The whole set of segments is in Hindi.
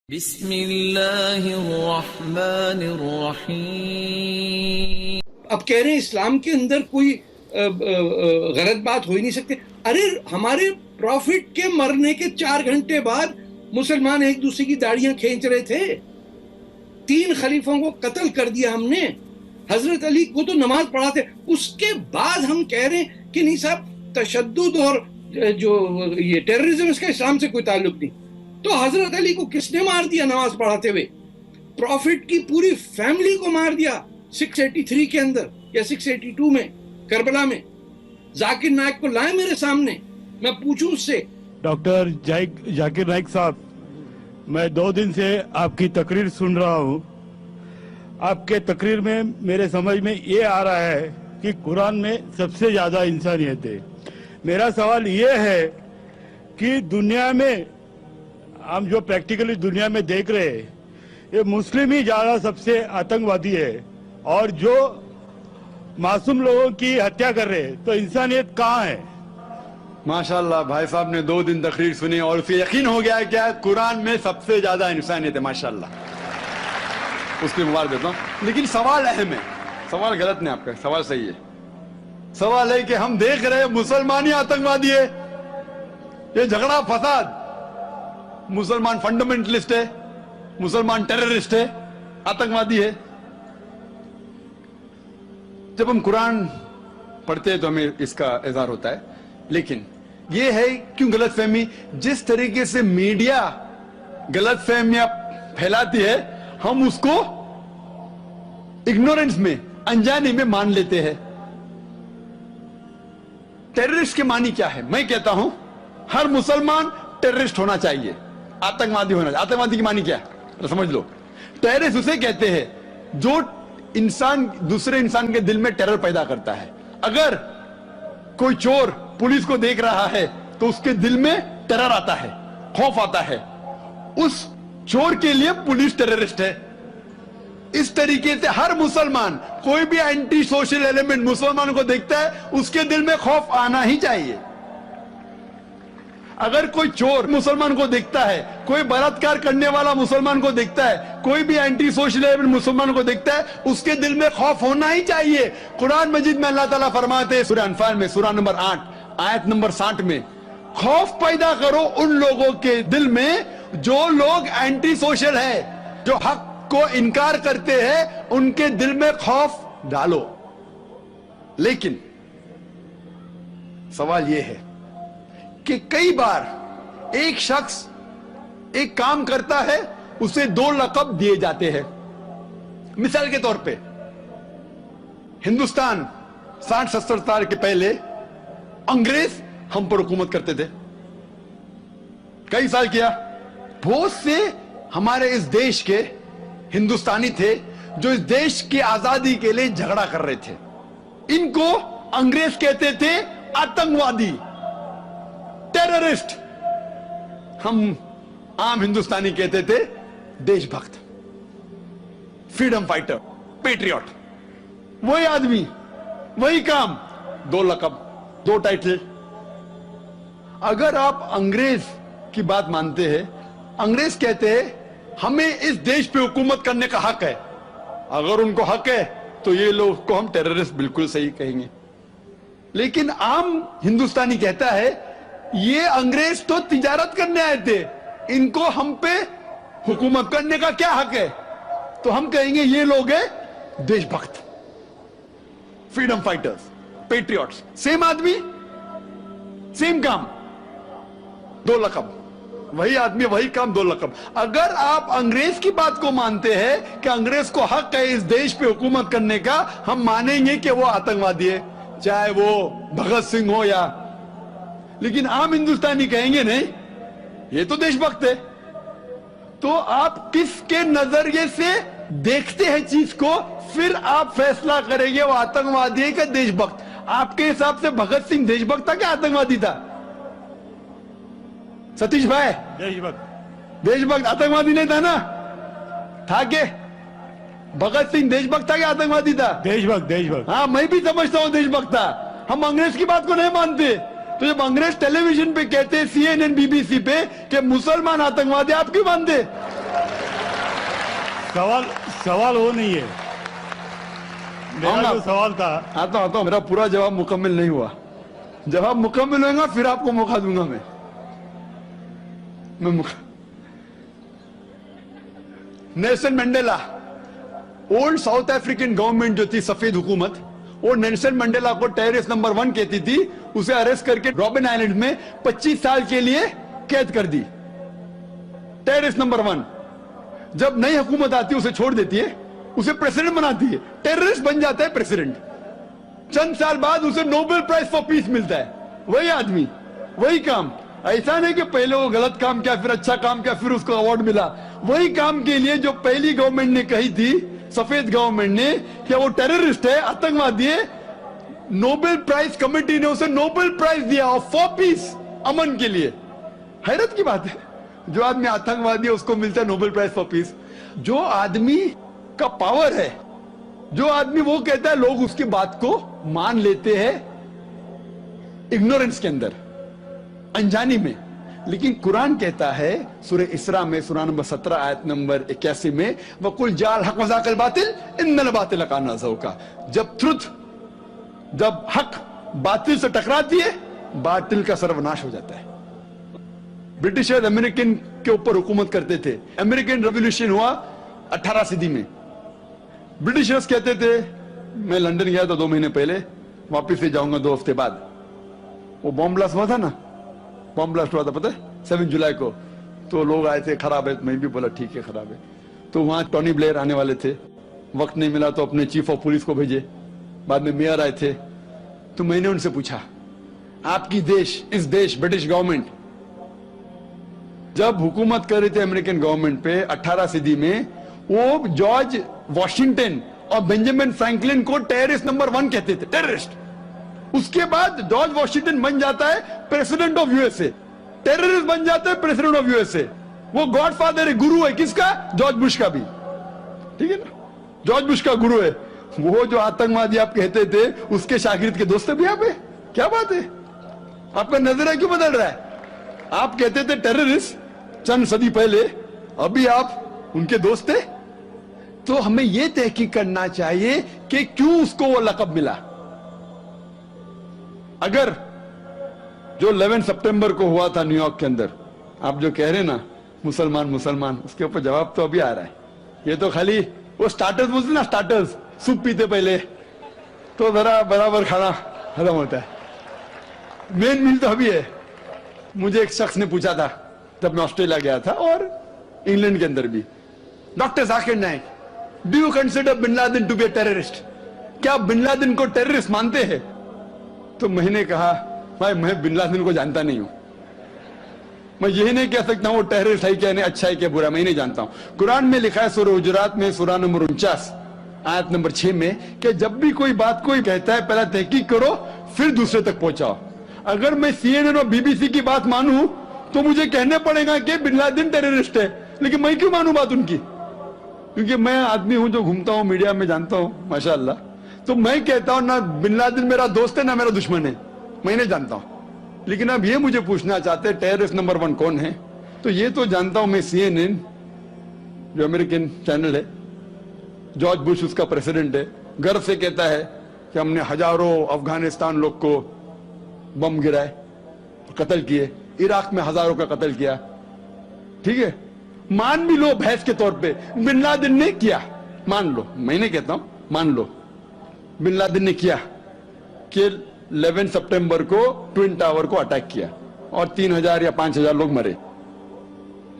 बिस्मिल्लाहिर्रहमानिर्रहीम। अब कह रहे हैं इस्लाम के अंदर कोई गलत बात हो ही नहीं सकती। अरे हमारे प्रॉफिट के मरने के 4 घंटे बाद मुसलमान एक दूसरे की दाढ़ियां खींच रहे थे। 3 खलीफों को कत्ल कर दिया हमने। हजरत अली को तो नमाज पढ़ाते, उसके बाद हम कह रहे हैं कि नहीं साहब, तशद्दुद और जो ये टेररिज्म, इसका इस्लाम से कोई ताल्लुक नहीं। तो हजरत अली को किसने मार दिया नमाज पढ़ाते हुए? प्रॉफिट की पूरी फैमिली को मार दिया 683 के अंदर या 682 में करबला में। जाकिर नाइक को लाए मेरे सामने, मैं पूछूं उससे। डॉक्टर जाकिर नाइक साहब, मैं 2 दिन से आपकी तकरीर सुन रहा हूँ। आपके तकरीर में मेरे समझ में ये आ रहा है कि कुरान में सबसे ज्यादा इंसानियत है। मेरा सवाल ये है कि दुनिया में हम जो प्रैक्टिकली दुनिया में देख रहे हैं, ये मुस्लिम ही ज्यादा सबसे आतंकवादी है और जो मासूम लोगों की हत्या कर रहे हैं, तो इंसानियत कहाँ है? माशाल्लाह, भाई साहब ने 2 दिन तकरीर सुनी और उसे यकीन हो गया क्या कुरान में सबसे ज्यादा इंसानियत है। माशाल्लाह, उसकी मुबारक देता हूं। लेकिन सवाल अहम है, सवाल गलत नहीं, आपका सवाल सही है। सवाल है कि हम देख रहे हैं मुसलमान ही आतंकवादी है। ये झगड़ा फसाद, मुसलमान फंडामेंटलिस्ट है, मुसलमान टेररिस्ट है, आतंकवादी है। जब हम कुरान पढ़ते हैं तो हमें इसका इज़हार होता है। लेकिन यह है क्यों गलतफहमी, जिस तरीके से मीडिया गलतफहमियां फैलाती है, हम उसको इग्नोरेंस में, अनजाने में मान लेते हैं। टेररिस्ट के मानी क्या है? मैं कहता हूं हर मुसलमान टेररिस्ट होना चाहिए, आतंकवादी होना चाहिए। आतंकवादी की मानी क्या है तो समझ लो। टेररिस्ट उसे कहते हैं जो इंसान दूसरे इंसान के दिल में टेरर पैदा करता है। अगर कोई चोर पुलिस को देख रहा है तो उसके दिल में टेरर आता है, खौफ आता है। उस चोर के लिए पुलिस टेररिस्ट है। इस तरीके से हर मुसलमान, कोई भी एंटी सोशल एलिमेंट मुसलमान को देखता है, उसके दिल में खौफ आना ही चाहिए। अगर कोई चोर मुसलमान को देखता है, कोई बलात्कार करने वाला मुसलमान को देखता है, कोई भी एंटी सोशल एलिमेंट मुसलमान को देखता है, उसके दिल में खौफ होना ही चाहिए। कुरान मजीद में अल्लाह ताला फरमाते हैं सूरह अनफाल में, सूरह नंबर 8 आयत नंबर 60 में, खौफ पैदा करो उन लोगों के दिल में जो लोग एंटी सोशल है, जो हक को इनकार करते हैं, उनके दिल में खौफ डालो। लेकिन सवाल यह है कि कई बार एक शख्स एक काम करता है, उसे 2 लक़ब दिए जाते हैं। मिसाल के तौर पे हिंदुस्तान 60-70 साल के पहले अंग्रेज हम पर हुकूमत करते थे। कई साल किया। बहुत से हमारे इस देश के हिंदुस्तानी थे जो इस देश की आजादी के लिए झगड़ा कर रहे थे। इनको अंग्रेज कहते थे आतंकवादी, टेररिस्ट। हम आम हिंदुस्तानी कहते थे देशभक्त, फ्रीडम फाइटर, पेट्रियट। वही आदमी, वही काम, 2 लक़ब, 2 टाइटल। अगर आप अंग्रेज की बात मानते हैं, अंग्रेज कहते हैं हमें इस देश पे हुकूमत करने का हक है। अगर उनको हक है तो ये लोग को हम टेररिस्ट बिल्कुल सही कहेंगे। लेकिन आम हिंदुस्तानी कहता है ये अंग्रेज तो तिजारत करने आए थे, इनको हम पे हुकूमत करने का क्या हक है? तो हम कहेंगे ये लोग हैं देशभक्त, फ्रीडम फाइटर्स, पेट्रियट्स। सेम आदमी, सेम काम, 2 लक़ब। वही आदमी, वही काम, 2 लक़ब। अगर आप अंग्रेज की बात को मानते हैं कि अंग्रेज को हक है इस देश पे हुकूमत करने का, हम मानेंगे कि वो आतंकवादी है, चाहे वो भगत सिंह हो या। लेकिन आम हिंदुस्तानी कहेंगे नहीं, ये तो देशभक्त है। तो आप किसके नजरिए से देखते हैं चीज को, फिर आप फैसला करेंगे वो आतंकवादी है क्या देशभक्त। आपके हिसाब से भगत सिंह देशभक्त था क्या आतंकवादी था? सतीश भाई, देशभक्त आतंकवादी नहीं था ना? था के भगत सिंह देशभक्त था क्या आतंकवादी था? देशभक्त। हाँ, मैं भी समझता हूं देशभक्त था। हम अंग्रेज की बात को नहीं मानते। तो जब अंग्रेज टेलीविजन पे कहते हैं, CNN, BBC पे, कि मुसलमान आतंकवादी, आप क्यों मानते? सवाल वो नहीं है। मेरा जो सवाल था, आता हूं, मेरा पूरा जवाब मुकम्मल नहीं हुआ। जवाब मुकम्मल होगा फिर आपको मौका दूंगा मैं Nelson Mandela, old south African government जो थी, सफेद हुकूमत, वो नेल्सन मंडेला को टेररिस्ट नंबर 1 कहती थी। उसे अरेस्ट करके रॉबिन आइलैंड में 25 साल के लिए कैद कर दी। Terrorist number 1। जब नई हुकूमत आती है उसे छोड़ देती है, उसे प्रेसिडेंट बनाती है, टेररिस्ट बन जाता है प्रेसिडेंट। चंद साल बाद उसे नोबेल प्राइज फॉर पीस मिलता है। वही आदमी, वही काम। ऐसा नहीं कि पहले वो गलत काम किया, फिर अच्छा काम किया, फिर उसको अवार्ड मिला। वही काम के लिए जो पहली गवर्नमेंट ने कही थी, सफेद गवर्नमेंट ने, कि वो टेररिस्ट है, आतंकवादी है, नोबेल प्राइज कमेटी ने उसे नोबेल प्राइज दिया फॉर पीस, अमन के लिए। हैरत की बात है, जो आदमी आतंकवादी है उसको मिलता है नोबेल प्राइज फॉर पीस। जो आदमी का पावर है, जो आदमी वो कहता है, लोग उसकी बात को मान लेते हैं इग्नोरेंस के अंदर, अनजानी में। लेकिन कुरान कहता है सूरह इसरा में, सूरह नंबर 17 आयत नंबर 81 में, वकुल जाल हक वज़ाकल बातिल इन्नल बातिल काना ज़हूका। जब हक बातिल से टकराती है, बातिल का सर्वनाश हो जाता है। ब्रिटिशर्स अमेरिकन के ऊपर हुकूमत करते थे। अमेरिकन रेवोल्यूशन हुआ 18 सदी में। ब्रिटिशर्स कहते थे, मैं लंदन गया था 2 महीने पहले, वापिस से जाऊंगा 2 हफ्ते बाद। वो बॉम्ब ब्लास्ट हुआ था ना, बॉम्ब ब्लास्ट हुआ था, पता है, 7 जुलाई को। तो लोग आए थे, खराब है, मैं भी बोला ठीक है खराब है। तो वहां टोनी ब्लेयर आने वाले थे, वक्त नहीं मिला तो अपने चीफ ऑफ पुलिस को भेजे, बाद में मेयर आए थे। तो मैंने उनसे पूछा, आपकी देश, इस देश ब्रिटिश गवर्नमेंट जब हुकूमत कर रही थी अमेरिकन गवर्नमेंट पे 18 सदी में, वो जॉर्ज वॉशिंगटन और बेंजामिन फ्रैंकलिन को टेररिस्ट नंबर 1 कहते थे, टेररिस्ट। उसके बाद जॉर्ज वॉशिंगटन बन जाता है प्रेसिडेंट ऑफ यूएसए, टेररिस्ट बन जाता है प्रेसिडेंट ऑफ यूएसए। वो गॉडफादर है, गुरु है, किसका? जॉर्ज बुश का भी, ठीक है ना, जॉर्ज बुश का गुरु है। वो जो आतंकवादी आप कहते थे, उसके शागिर्द के दोस्त भी आप है। क्या बात है, आपका नजरिया क्यों बदल रहा है? आप कहते थे टेररिस्ट चंद सदी पहले, अभी आप उनके दोस्त थे। तो हमें यह तहकीक करना चाहिए कि क्यों उसको वो लक़ब मिला। अगर जो 11 सितंबर को हुआ था न्यूयॉर्क के अंदर, आप जो कह रहे ना मुसलमान मुसलमान, उसके ऊपर जवाब तो अभी आ रहा है। ये तो खाली वो स्टार्टर्स बोलते ना, स्टार्टर्स, सूप पीते पहले तो जरा बराबर खाना खत्म होता है। मेन मील तो अभी है। मुझे एक शख्स ने पूछा था जब मैं ऑस्ट्रेलिया गया था, और इंग्लैंड के अंदर भी, doctor Zakir Naik, do you consider Bin Laden to be a terrorist? क्या आप बिन लादेन को टेररिस्ट मानते हैं? तो मैंने कहा, भाई मैं बिन लादेन को जानता नहीं हूं, मैं यही नहीं कह सकता वो टेररिस्ट है क्या नहीं, अच्छा है क्या बुरा, मैं नहीं जानता हूं। कुरान में लिखा है सूरह हुजुरात में, सूरह नंबर 49 आयत नंबर 6 में, कि जब भी कोई बात कोई कहता है, पहला तहकीक करो, फिर दूसरे तक पहुंचाओ। अगर मैं CNN और BBC की बात मानूं तो मुझे कहने पड़ेगा कि बिन लादेन टेररिस्ट है, लेकिन मैं क्यों मानूं बात उनकी? क्योंकि मैं आदमी हूं जो घूमता हूं मीडिया में, जानता हूं माशाअल्लाह। तो मैं कहता हूं ना बिन लादेन मेरा दोस्त है ना मेरा दुश्मन है, मैं नहीं जानता हूं। लेकिन अब ये मुझे पूछना चाहते हैं टेररिस्ट नंबर 1 कौन है, तो ये तो जानता हूं मैं, CNN जो अमेरिकन चैनल है, जॉर्ज बुश उसका प्रेसिडेंट है, गर्व से कहता है कि हमने हजारों अफगानिस्तान लोग को बम गिराए, कत्ल किए, इराक में हजारों का कत्ल किया। ठीक है, मान भी लो बहस के तौर पे बिन लादेन ने किया, मान लो, मैं नहीं कहता हूं, मान लो बिन लादेन ने किया कि 11 सितंबर को ट्विन टावर को अटैक किया और 3000 या 5000 लोग मरे।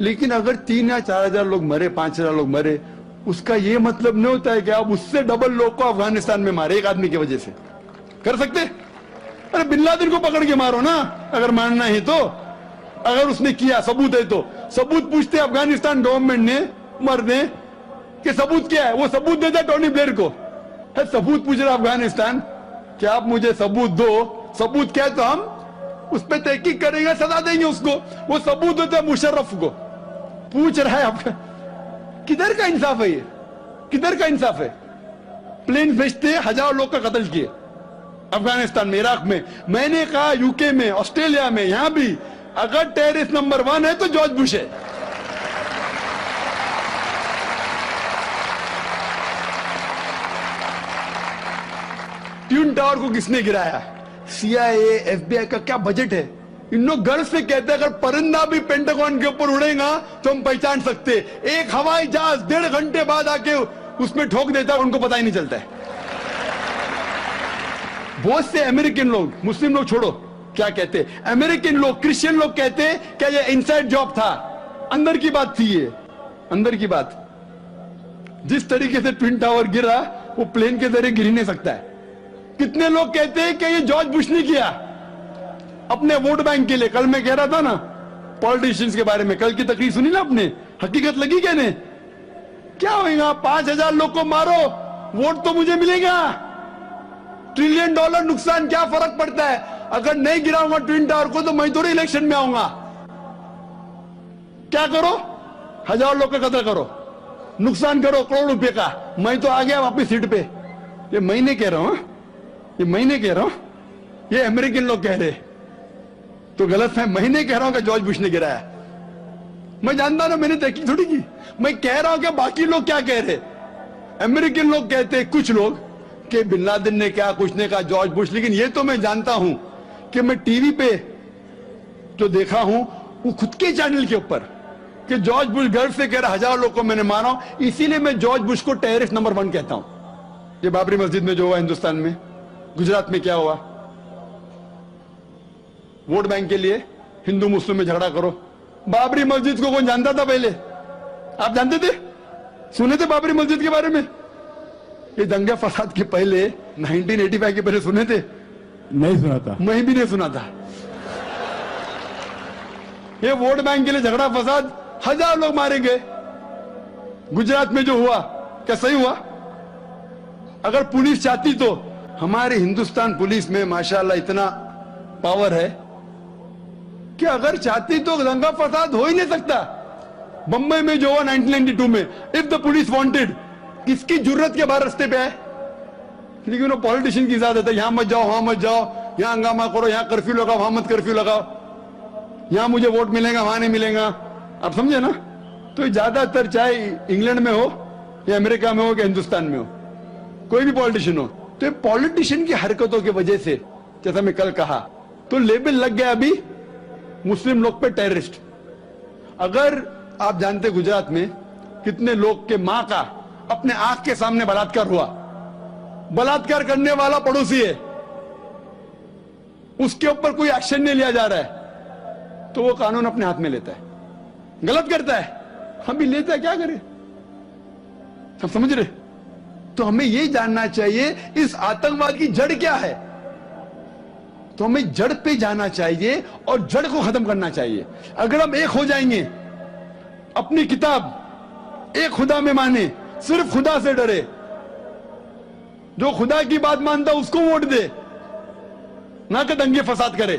लेकिन अगर 3 या 4000 लोग मरे, 5000 लोग मरे, उसका यह मतलब नहीं होता है कि आप उससे डबल लोग को अफगानिस्तान में मारे एक आदमी की वजह से। कर सकते? अरे बिन लादेन को पकड़ के मारो ना, अगर मानना है तो। अगर उसने किया, सबूत है तो सबूत पूछते अफगानिस्तान गवर्नमेंट ने, मरने कि सबूत क्या है, वो सबूत देता टोनी ब्लेयर को। है सबूत पूछ रहा अफगानिस्तान कि आप मुझे सबूत दो, सबूत क्या है तो हम उस पर तहकीक करेंगे, सजा देंगे उसको। वो सबूत देता मुशर्रफ को, पूछ रहा है। किधर का इंसाफ है ये? किधर का इंसाफ है? प्लेन भेजते हजारों लोग का कत्ल किए अफगानिस्तान में, इराक में। मैंने कहा यूके में, ऑस्ट्रेलिया में, यहां भी अगर टेररिस्ट नंबर 1 है तो जॉर्ज बुश है। ट्विन टावर को किसने गिराया? CIA, FBI का क्या बजट है? इन लोग गर्व से कहते हैं अगर परिंदा भी पेंटागन के ऊपर उड़ेगा तो हम पहचान सकते। एक हवाई जहाज 1.5 घंटे बाद आके उसमें ठोक देता है, उनको पता ही नहीं चलता है। बहुत से अमेरिकन लोग, मुस्लिम लोग छोड़ो, क्या कहते हैं अमेरिकन लोग, क्रिश्चियन लोग कहते हैं क्या ये इनसाइड जॉब था, अंदर की बात थी, ये अंदर की बात। जिस तरीके से ट्विन टावर गिरा वो प्लेन के जरिए गिर ही नहीं सकता है। कितने लोग कहते हैं कि ये जॉर्ज बुश ने किया अपने वोट बैंक के लिए। कल मैं कह रहा था ना पॉलिटिशियंस के बारे में, कल की तकरीर सुनी ना आपने, हकीकत लगी क्या ने? क्या होगा? 5,000 लोग को मारो, वोट तो मुझे मिलेगा। $1 ट्रिलियन नुकसान, क्या फर्क पड़ता है? अगर नहीं गिराऊंगा ट्विन टावर को तो मैं थोड़ी इलेक्शन में आऊंगा। क्या करो? 1,000 लोग का कत्ल करो, नुकसान करो करोड़ रुपए का, मैं तो आ गया वापस सीट पे। ये मैं नहीं कह रहा हूं, ये मैं नहीं कह रहा हूं, ये अमेरिकन लोग कह रहे, तो गलत है। मैं नहीं कह रहा हूं कि जॉर्ज बुश ने गिराया, मैं जानता ना, मैंने तहकीक थोड़ी की। मैं कह रहा हूं कि बाकी लोग क्या कह रहे। अमेरिकन लोग कहते हैं कुछ लोग कि बिन लादेन ने क्या कुछ ने कहा जॉर्ज बुश, लेकिन ये तो मैं जानता हूं कि मैं टीवी पे जो देखा हूं वो खुद के चैनल के ऊपर कि जॉर्ज बुश गर्व से कह रहा 1,000 लोग को मैंने मारा हूं, इसीलिए मैं जॉर्ज बुश को टेररिस्ट नंबर 1 कहता हूं। ये बाबरी मस्जिद में जो हुआ हिंदुस्तान में, गुजरात में क्या हुआ, वोट बैंक के लिए हिंदू मुस्लिम में झगड़ा करो। बाबरी मस्जिद को कौन जानता था पहले? आप जानते थे? सुने थे बाबरी मस्जिद के बारे में? ये दंगे फसाद के पहले 1985 के पहले सुने थे? नहीं सुना था। मैं भी नहीं सुना था। ये वोट बैंक के लिए झगड़ा फसाद, 1,000 लोग मारे गए। गुजरात में जो हुआ क्या सही हुआ? अगर पुलिस चाहती तो, हमारे हिंदुस्तान पुलिस में माशाल्लाह इतना पावर है कि अगर चाहती तो दंगा फसाद हो ही नहीं सकता। बंबई में जो हुआ 1992 में, इफ द पुलिस वांटेड, किसकी जरूरत के बाहर रास्ते पे आए? लेकिन वो पॉलिटिशियन की इजाजत है, यहां मत जाओ वहां मत जाओ, यहां हंगामा करो, यहां कर्फ्यू लगाओ वहां मत कर्फ्यू लगाओ, यहां मुझे वोट मिलेगा वहां नहीं मिलेगा। आप समझे ना? तो ज्यादातर चाहे इंग्लैंड में हो या अमेरिका में हो या हिंदुस्तान में हो, कोई भी पॉलिटिशियन हो, तो पॉलिटिशियन की हरकतों की वजह से, जैसा मैं कल कहा, तो लेबल लग गया अभी मुस्लिम लोग पे टेररिस्ट। अगर आप जानते गुजरात में कितने लोग के मां का अपने आंख के सामने बलात्कार हुआ, बलात्कार करने वाला पड़ोसी है, उसके ऊपर कोई एक्शन नहीं लिया जा रहा है, तो वो कानून अपने हाथ में लेता है, गलत करता है, हम भी लेता है, क्या करें? सब समझ रहे? तो हमें यह जानना चाहिए इस आतंकवाद की जड़ क्या है, तो हमें जड़ पे जाना चाहिए और जड़ को खत्म करना चाहिए। अगर हम एक हो जाएंगे, अपनी किताब एक खुदा में माने, सिर्फ खुदा से डरे, जो खुदा की बात मानता उसको वोट दे, ना कि दंगे फसाद करे,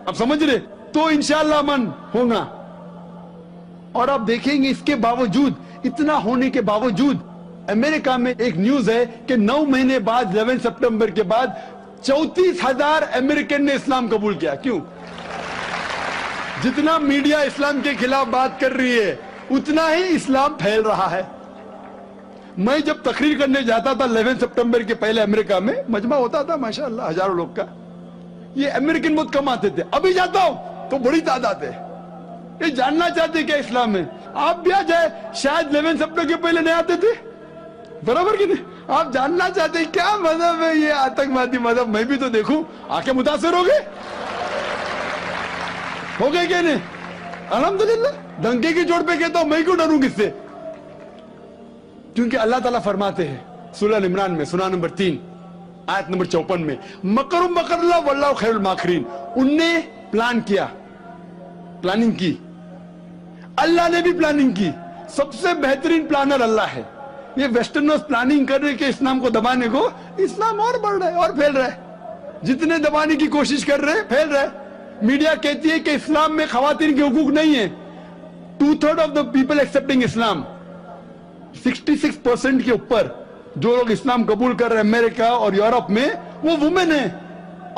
आप समझ रहे? तो इंशाअल्लाह अमन होगा। और आप देखेंगे इसके बावजूद, इतना होने के बावजूद, अमेरिका में एक न्यूज है कि 9 महीने बाद 11 सितंबर के बाद 34,000 अमेरिकन ने इस्लाम कबूल किया। क्यों? जितना मीडिया इस्लाम के खिलाफ बात कर रही है उतना ही इस्लाम फैल रहा है। मैं जब तकरीर करने जाता था 11 सितंबर के पहले अमेरिका में, मजमा होता था माशाअल्लाह हजारों लोग का, ये अमेरिकन बहुत कम आते थे। अभी जाता हूं तो बड़ी तादाद है, ये जानना चाहते क्या इस्लाम में। आप भी आ जाए, शायद 11 सितंबर के पहले नहीं आते थे, बराबर की नहीं? आप जानना चाहते हैं क्या मजहब है ये आतंकवादी मजहब, मैं भी तो देखूं, आके मुतासिर हो गए क्या नहीं? अल्हम्दुलिल्लाह, डंके की चोट पे कहता हूं, मैं क्यों डरूं किससे? क्योंकि अल्लाह ताला फरमाते हैं सूरह इमरान में, सूरा नंबर 3 आयत नंबर 54 में, मकरुम मकरल्लाह वल्लाहु खैरुल माकिरीन। उनने प्लान किया, प्लानिंग की, अल्लाह ने भी प्लानिंग की, सबसे बेहतरीन प्लानर अल्लाह है। ये वेस्टर्नर्स प्लानिंग कर रहे कि इस्लाम को दबाने को, इस्लाम और बढ़ रहा है और फैल रहा है। जितने दबाने की कोशिश कर रहे हैं फैल रहा है। मीडिया कहती है कि इस्लाम में खवातीन के हुकूक नहीं है। 2/3 ऑफ द पीपल एक्सेप्टिंग इस्लाम, 66% के ऊपर जो लोग इस्लाम कबूल कर रहे हैं अमेरिका और यूरोप में, वो वुमेन है,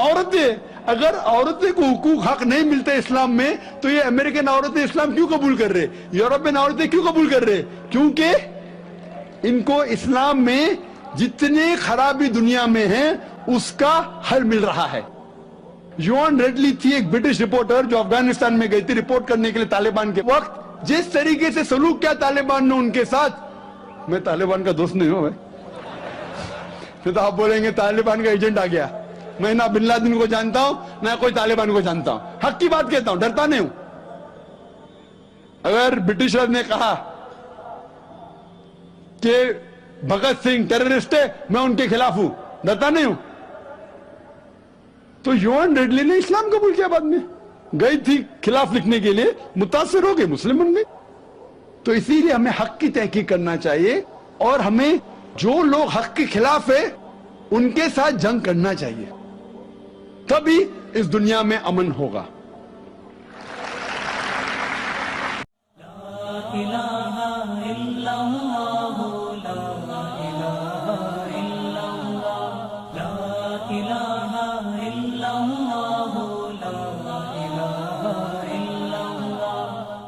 औरतें। अगर औरतें को हुकूक हक नहीं मिलते इस्लाम में, तो ये अमेरिकन औरतें इस्लाम क्यों कबूल कर रहे, यूरोपियन औरतें क्यों कबूल कर रहे? क्योंकि इनको इस्लाम में जितनी खराबी दुनिया में है उसका हल मिल रहा है। योन रेडली थी एक ब्रिटिश रिपोर्टर जो अफगानिस्तान में गई थी रिपोर्ट करने के लिए तालिबान के वक्त। जिस तरीके से सलूक किया तालिबान ने उनके साथ, मैं तालिबान का दोस्त नहीं हूं भाई, फिर तो आप बोलेंगे तालिबान का एजेंट आ गया। मैं ना बिन लादेन को जानता हूं ना कोई तालिबान को जानता हूं, हक की बात कहता हूं, डरता नहीं हूं। अगर ब्रिटिशर ने कहा कि भगत सिंह टेररिस्ट है, मैं उनके खिलाफ हूं, डरता नहीं हूं। तो योन रेडली ने इस्लाम कबूल किया, बाद में गई थी खिलाफ लिखने के लिए, मुतासिर हो गए, मुस्लिम बन गए। तो इसीलिए हमें हक की तहकीक करना चाहिए और हमें जो लोग हक के खिलाफ है उनके साथ जंग करना चाहिए, तभी इस दुनिया में अमन होगा। ला इलाहा इल्लल्लाह, ला इलाहा इल्लल्लाह, ला इलाहा